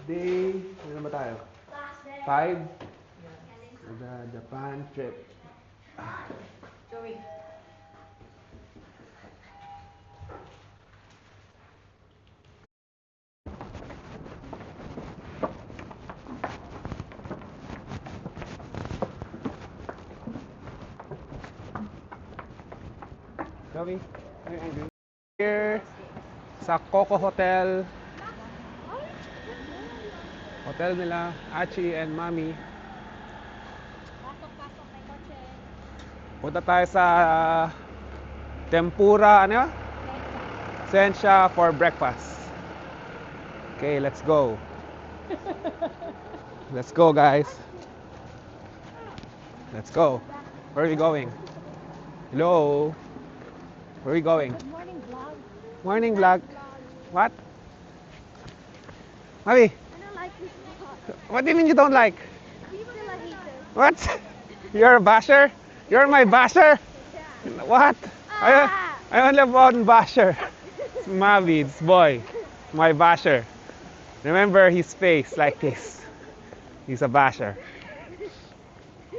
Day, ano ba tayo? 5? The Japan trip. Joey. Joey, here sa Coco Hotel. Hotel nila, Achi and Mami. Pasok, may kotse. Punta tayo sa Tempura, ano? Sensha for breakfast. Okay, let's go. Let's go, guys. Let's go. Where are we going? Hello? Where are we going? Good morning, vlog. Morning vlog. What? Mami, I don't like this vlog. what do you mean you don't like? People are haters. What? You're a basher? You're my basher? What? I only have one basher. It's Mavi, this boy. My basher. Remember his face like this. He's a basher.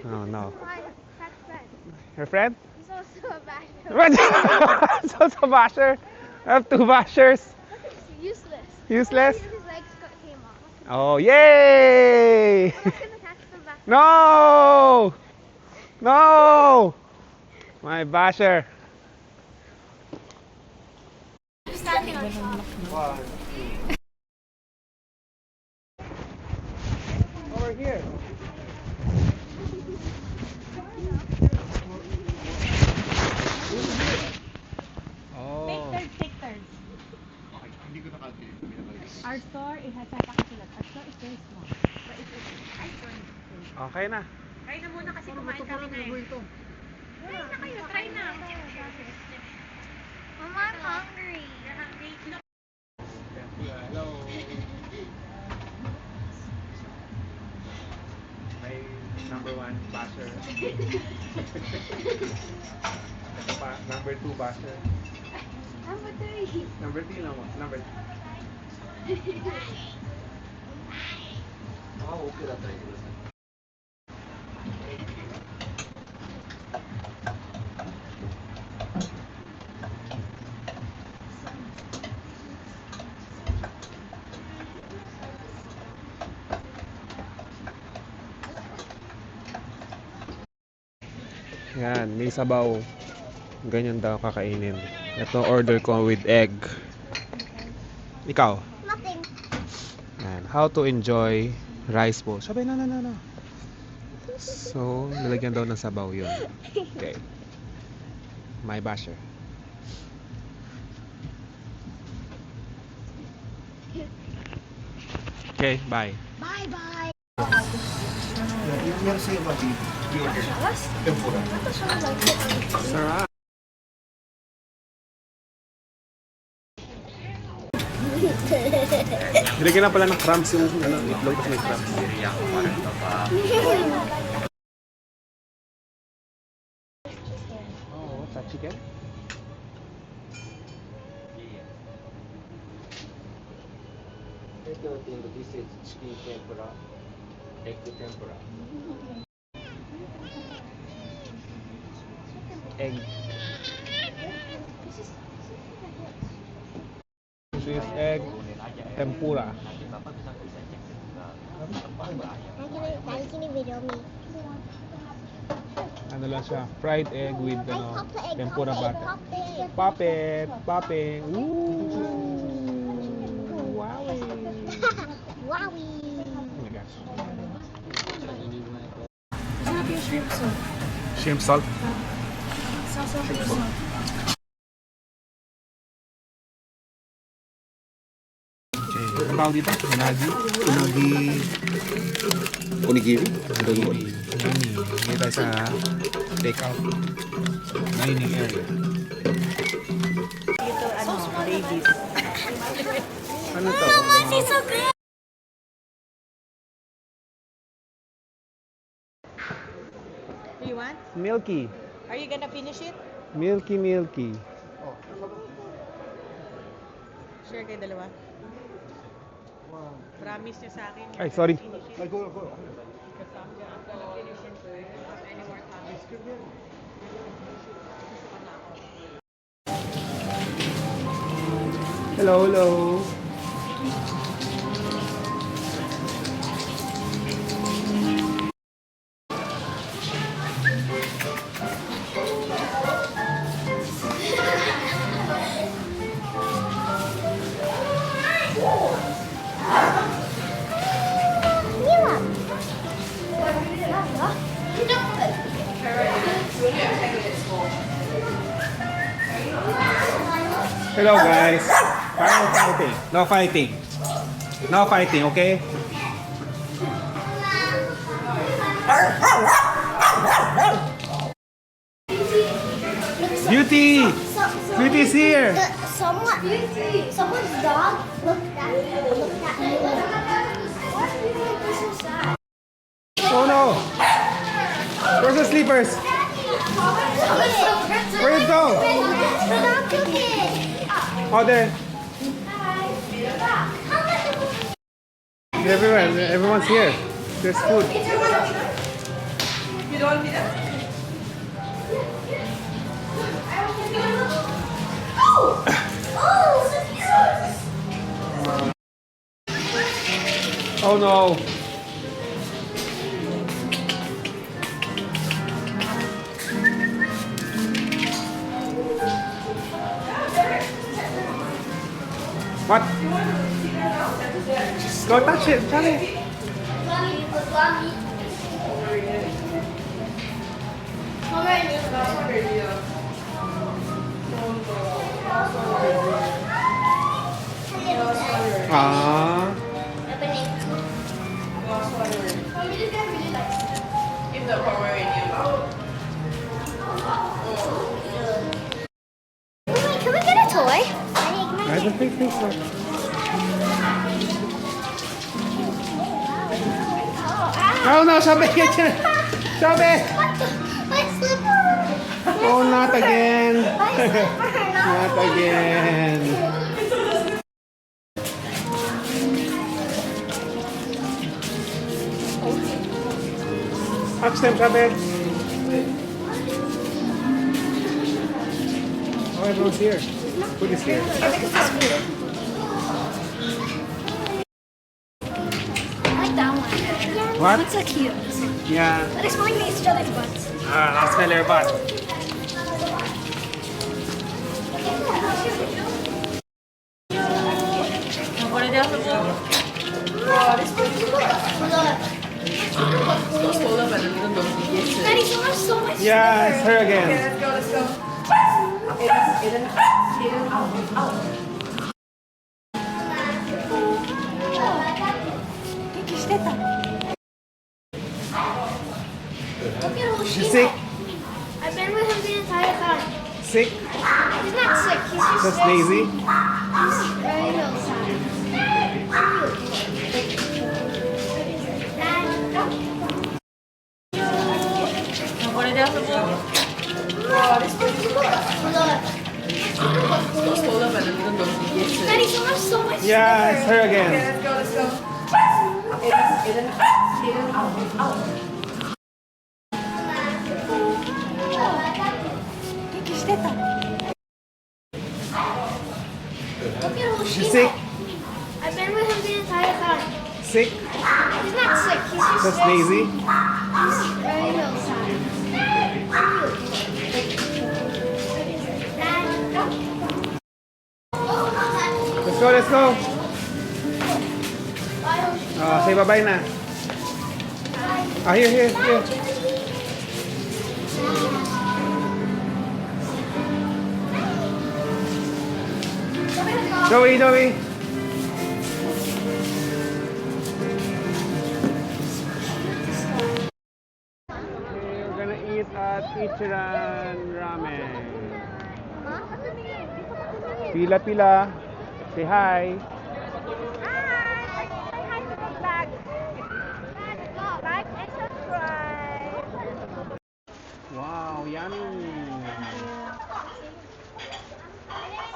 Oh no. My best friend. Your friend? He's also a basher. What? He's also a basher? I have two bashers. He's useless. Useless? His legs came off. Oh, yay! I was gonna catch them back. No! No! My basher. Standing on top. Over here. Oh. Take turns. Okay, hindi ko nakalculate. Our store, it has a pakisulat. Our store is very small. But it's our store is big. Okay na. Try na muna kasi kumain kami na eh. Try na kayo, try na. Mama, I'm hungry. You're hungry? Look. Hello. My number one basher. Number two basher. Number 3. Number three no, number three. Okay na tayo. Yan, may sabaw. Ganyan daw kakainin. Ito order ko with egg. Ikaw? Nothing. Yan, how to enjoy rice bowl. Sabi, no. So, nilagyan daw ng sabaw yun. Okay. My basher. Okay, bye. Bye-bye. Meron sa'yo ba di order? Tempura. Sarap. Nilagyan na pala ng crumbs yung itlog tapos may crumbs. Oh, what's that, chicken? This is chicken tempura, egg tempura. Egg. This is egg tempura. Can you video me? Ano lang siya, fried egg with tempura butter. Pop Pop it, popping. Ooh, wowie. Wowie. Oh my gosh. Sarap yung shrimp soup. Shrimp salt. Sauce shrimp soup. Okay. Ano tawag dito? Unagi? Onigiri? Unagi. Hindi tayo sa take-out. Dining area. Babies. Ano to? So good! Do you want? Milky. Are you gonna finish it? Milky. Share kayo dalawa. promise niya sa akin. Ay, sorry. Ay, go, go. Hello, hello. Hello, guys. Parang fighting. No fighting. No fighting, okay? Beauty! Beauty's here! Someone's dog looked at me. Why do you think this is sad? Oh no! Where's the sleepers? Where'd it go? The dog took it. Oh, there. Everyone's here. There's food. Oh no. What? Go touch it, Charlie. Ah. Can we get a toy? I don't think so. Oh no, sabi ka dyan. Sabi! My slipper! Oh, not again. My slipper! Not again. Ask them, sabi. Oh, everyone's here. Food is here. I like that one. What? That's so cute. Yeah. Let's explain each other's butts. I'll smell your butt. Daddy, so much. Yeah, it's her again. Look at She's Hoshino. sick. I've been with him the entire time. Sick. He's not sick. He's just That's Daisy. He's very sad. Daddy, so much. Yeah, it's her again. Look at Hoshino. She's sick. I've been with him the entire time. Sick. He's not sick. He's just That's Daisy. He's very sad. Let's go, let's go. Say bye-bye na. Here. Joey. We're gonna eat at Ichiran Ramen. Pila. Say hi. Wow, yummy.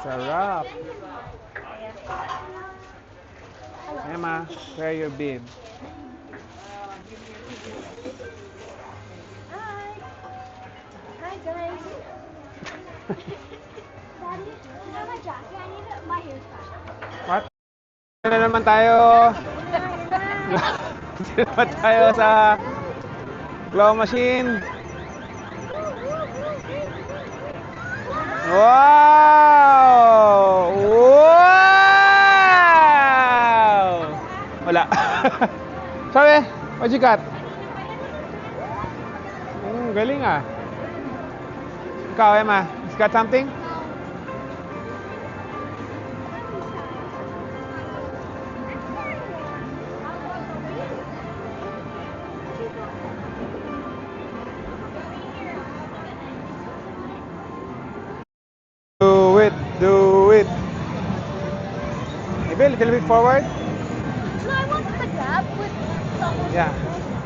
Sarap. Ayan, Emma, wear your bib. Hi. Hi, guys. Daddy, you know my jacket? I need my hairstyle. What? Na naman tayo. Na naman tayo sa claw machine. Wow! Wow! Wala. Sabi, what you got? Galing ah. Ikaw, Emma, you got something? Do it, do it. Maybe a little bit forward. No, I want the gap with the whole. Yeah.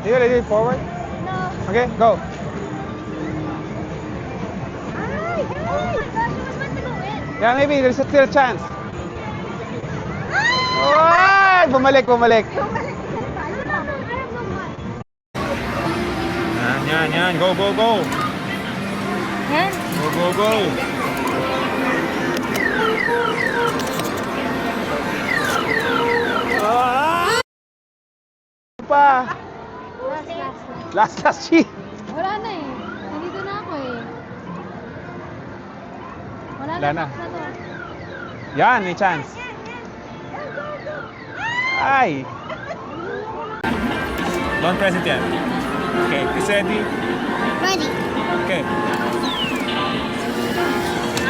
Maybe a little bit forward. No. Okay, go. Ay! Oh my gosh, it was meant to go in. Yeah, maybe there's still a chance. Ah! Ay! Bumalik, bumalik. No, no, I have no one. Yan. Go, go, go. Yan. Go, go, go. Ah! Pa. Last sheet. Wala na eh. Nandito na ako eh. Wala Wala na. box to. Yan, may chance. Ay. Don't press it yet. Okay, is ready? Ready. Okay.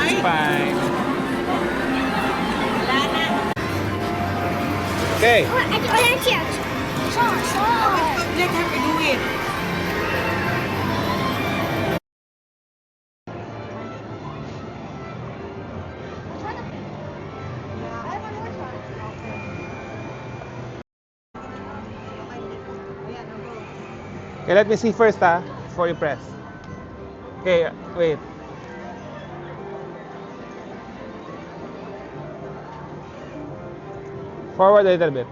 It's fine. Okay. Oh, I can't yet. Stop. Let her do it. Okay, let me see first before you press. Okay, wait. Forward a little bit.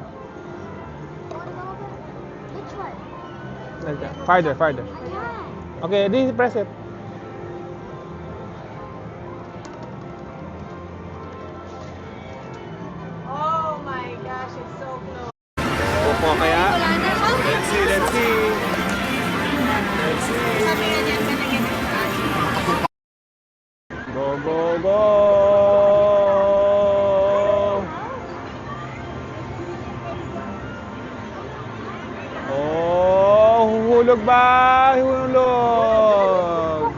Which one? Like that. Farther, farther. I can't. Okay, this press it. Oh my gosh, it's so close. Opo kaya? Let's see, let's see. Let's see. Sabi nga niyan, ganyan. Go, go, go! Oh, huhulog ba? Huhulog!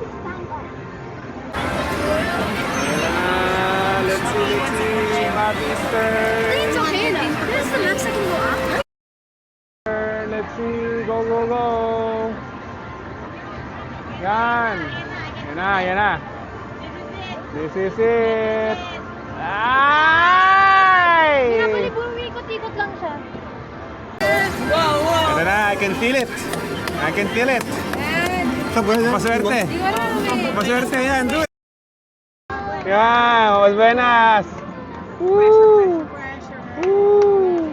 Let's see, let's see. Happy turn. It's okay now. This is the max I can go up. Let's see. Go, go, go. Yan. Yan na. This is it. Ay! Pwede po umikot-ikot lang siya. Ito na, I can feel it. I can feel it. Maswerte. Maswerte yan. Do it. Yan, was buenas. Woo! Woo!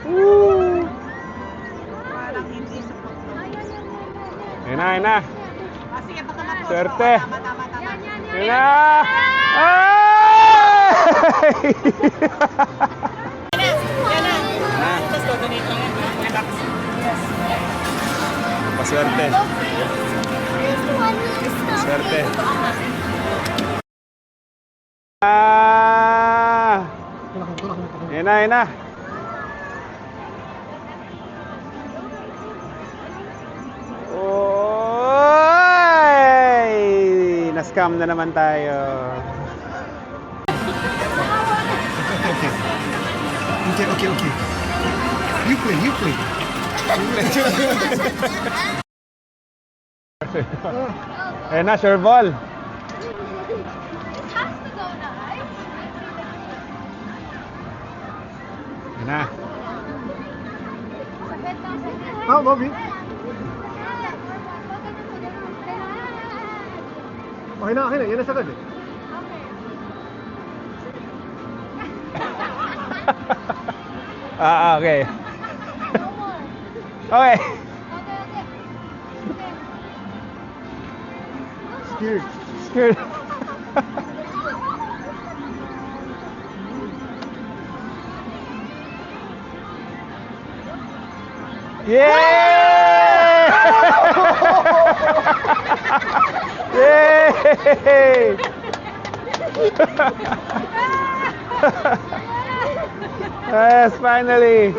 Woo! Parang hindi sa photo. Yan na. Ah, sige, baka matapos. Swerte. Tama. Yan na. Ay! Yan na. Paswerte. Swerte. Yan na. Oy! Na-scam na naman tayo. Okay. You play. Ayan na, sure ball. It has to go now, right? Ayan na. Sakit lang, sakit. Oh, Bobby. Okay na. Yan na sagad eh. Okay. No more. Okay. Okay, okay. Scared. Scared. Yay! Yay! Yes, finally.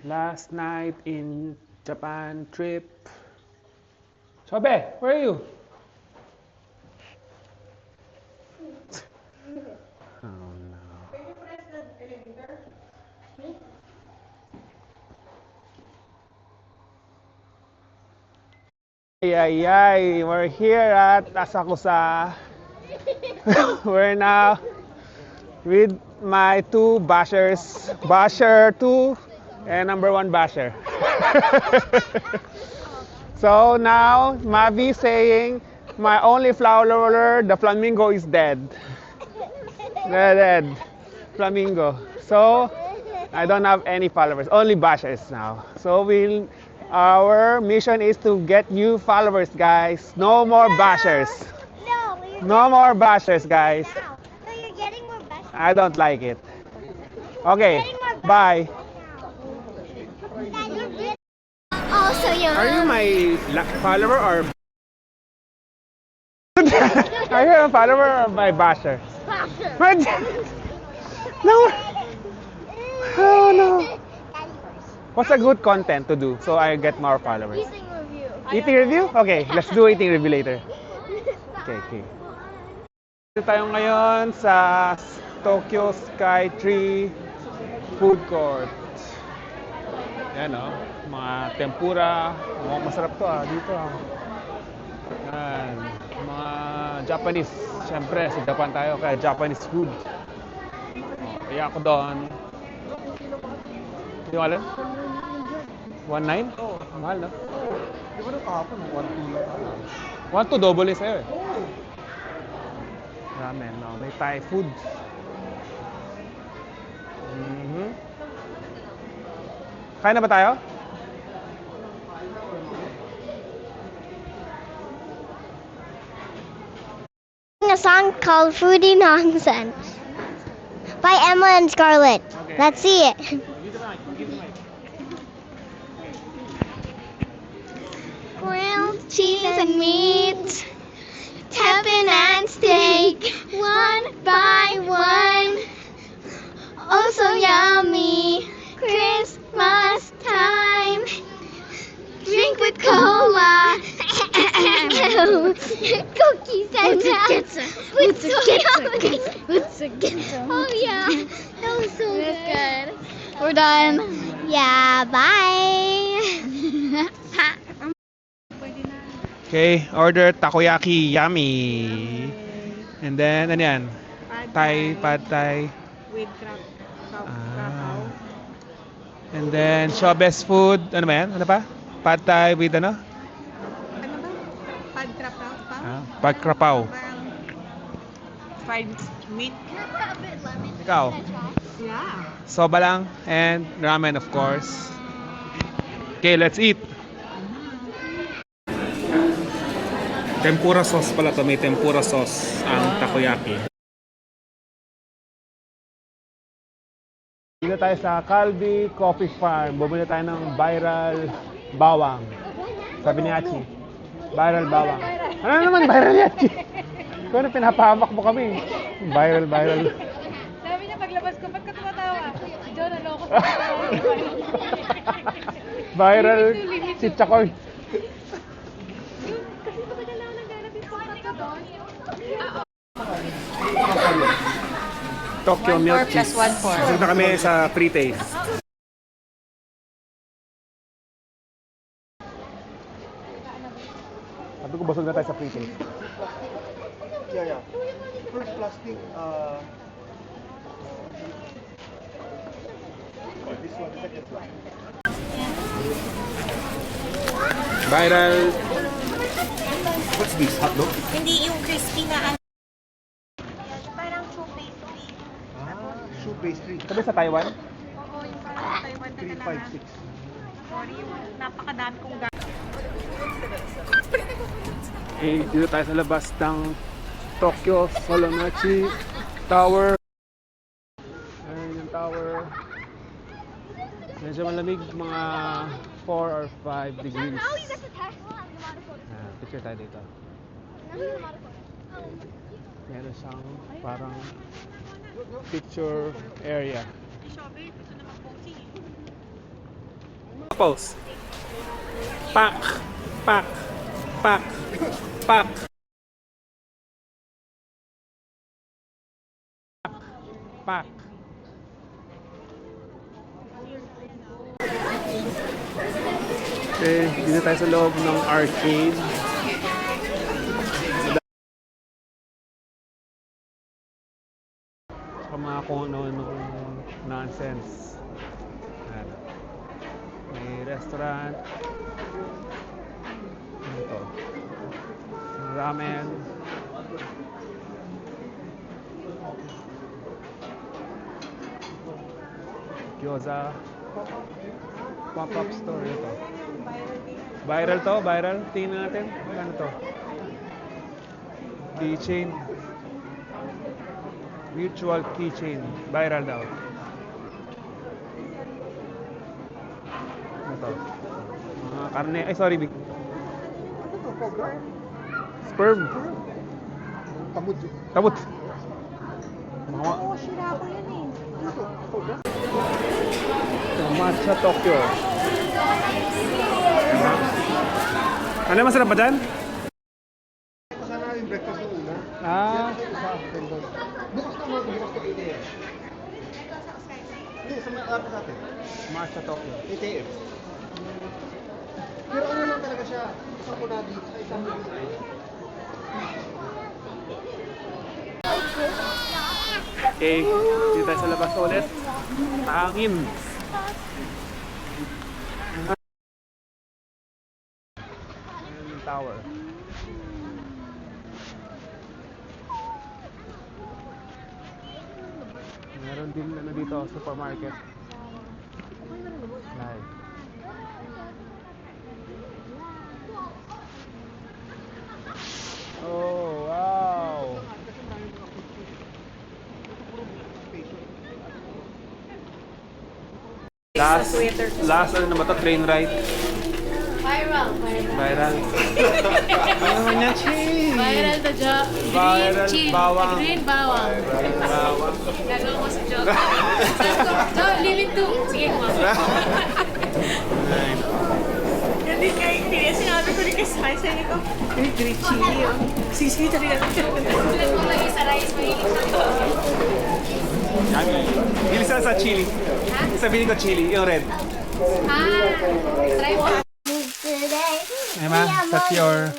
Last night in Japan trip. Chobe, where are you? Oh no. Ay, ay, ay. We're here at Asakusa. We're now with my two bashers, basher 2 and number 1 basher. So now Mavi saying my only follower, the flamingo, is dead. Dead. Flamingo. So I don't have any followers, only bashers now. So our mission is to get new followers, guys. No more bashers. No, you're No more bashers, guys. now. No, you're getting more best. I don't like it. Okay, bye. Oh, so you're. Are you my follower or? Are you a follower or my basher? What? No. Oh no. What's a good content to do so I get more followers? Eating review. Eating review? Okay, let's do eating review later. Okay. Dito tayo ngayon sa Tokyo Sky Tree Food Court. Yan o, mga tempura. Mukhang masarap to dito Yan, mga Japanese. Siyempre, sa Japan tayo, kaya Japanese food. Kaya ako doon. Hindi mo alam? 1.9? Oo. Mahal na. Di ba nung kahapon, 1-2 lang tayo? 1.2 double sa'yo eh. Ramen, no? May Thai food. Kain na ba tayo? A song called Fruity Nonsense by Emma and Scarlett. Okay. Let's see it. Grilled cheese and meat, teppan and steak, one by one. Oh, so yummy! Christmas time. Drink with cola. Cookies and with Oh yeah, that was so good. We're done. Yeah, bye. Okay, order takoyaki, yummy. And then, ano yan? Pad Thai. With Ah. And then, Showbiz food. Ano ba yan? Ano pa? Pad Thai with ano? Ano ba? Pad krapaw pa? Pad krapaw. Fried meat? Ikaw? Yeah. Soba lang and ramen of course. Okay, let's eat. Tempura sauce pala to. May tempura sauce ang takoyaki. Dito tayo sa Calbee Coffee Farm. Bumili tayo ng viral bawang. Sabi ni Achi. Viral bawang. Ano naman viral ni Achi? Kung ano pinapahamak mo kami. Viral. Sabi niya paglabas ko, ba't ka tumatawa? Si John, naloko sa Viral si Chakoy. Kasi matagal na ako naghanap yung spot ko doon. Tokyo milk cheese. 1.4 plus 1.4. Busog na kami sa free taste. Sabi ko busog na tayo sa free taste. Yeah. First plastic, this one, the second one. Viral. What's this, hot dog? Hindi yung crispy na ano. Parang shoe pastry. Shoe pastry. Sabi sa Taiwan? Oo, yung parang Taiwan na kailangan. 356. Sorry, yung napakadami kong gamit. Okay, dito tayo sa labas ng Tokyo Solonmachi Tower. Ayan yung tower. Medyo malamig, mga 4 or 5 degrees. Picture tayo dito. Meron siyang parang picture area. Pose. Pak, pak, pak, pak. Pak. Okay, dito tayo sa loob ng arcade. Saka mga kung ano-anong nonsense. Ayan. May restaurant. Ano to? Ramen. Gyoza. Pop-up store ito. Viral to? Viral? Tingnan natin. Ano to? Keychain. Mutual keychain. Viral daw. Ano to? Mga karne. Ay, sorry, Vic. Sperm. Tamod. Tabot. Mga Oo, sira ko yan eh. Matcha Tokyo. Ano masarap ba dyan? Sana yung breakfast ng una. Ah, Sa Tendon. Bukas na mo, bukas na 8 a.m. Hindi, sa mga lapit natin. Matcha Tokyo. 8 a.m. Pero ano lang talaga siya, isang kunadi, sa isang kunadi. Okay, dito tayo sa labas ulit. Tangin. Ayan yung tower. Meron din ano dito, supermarket. Live. Oh, wow. Last ano na ba to? Train ride? Viral. Viral. Ano naman yan? Chee! Viral the job. Viral, bawang. Green bawang. Bawang. Gagawa ko si Joe. Jo, lilito. Sige, kumama. Hindi kaya sinabi ko rin kay Sai, sabi ko, green chili oh. Sisi na rin natin. Ulit mo lagi sa rice, mahilig siya. Hindi sa chili. Sabihin ko chili, yung red. Try mo. Emma, that's your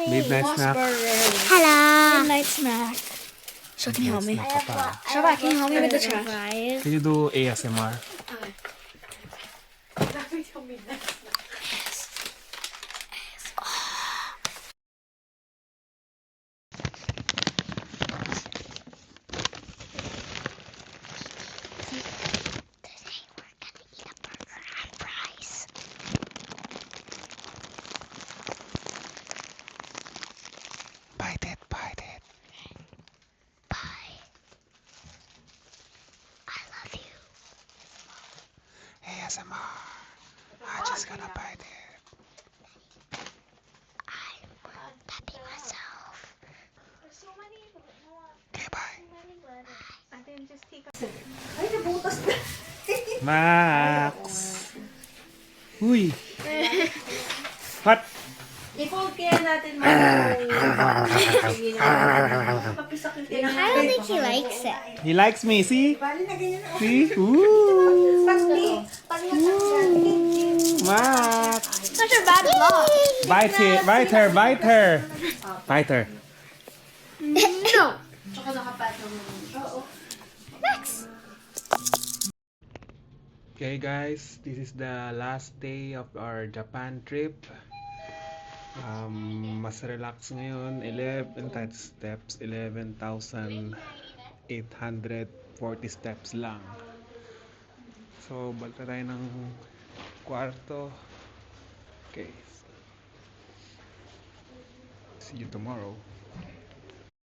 midnight snack. Hello. Midnight snack. So can you help me? Shaba, can you help me with the trash? Can you do ASMR? Bite it, bite it. Bye. I love you. ASMR. I'm just gonna bite it. I'm petting myself. Okay, bye. And then just take a... Max. Uy. Hot. I-fold kaya natin mga I don't think he likes it. He likes me, see? See? Ooh. Max. Such a bad vlog. Bite it. Bite her. Bite her. Bite her. No. Okay guys, this is the last day of our Japan trip. Mas relax ngayon. 11 steps. 11,840 steps lang. So, balik na tayo ng kwarto. Okay. See you tomorrow.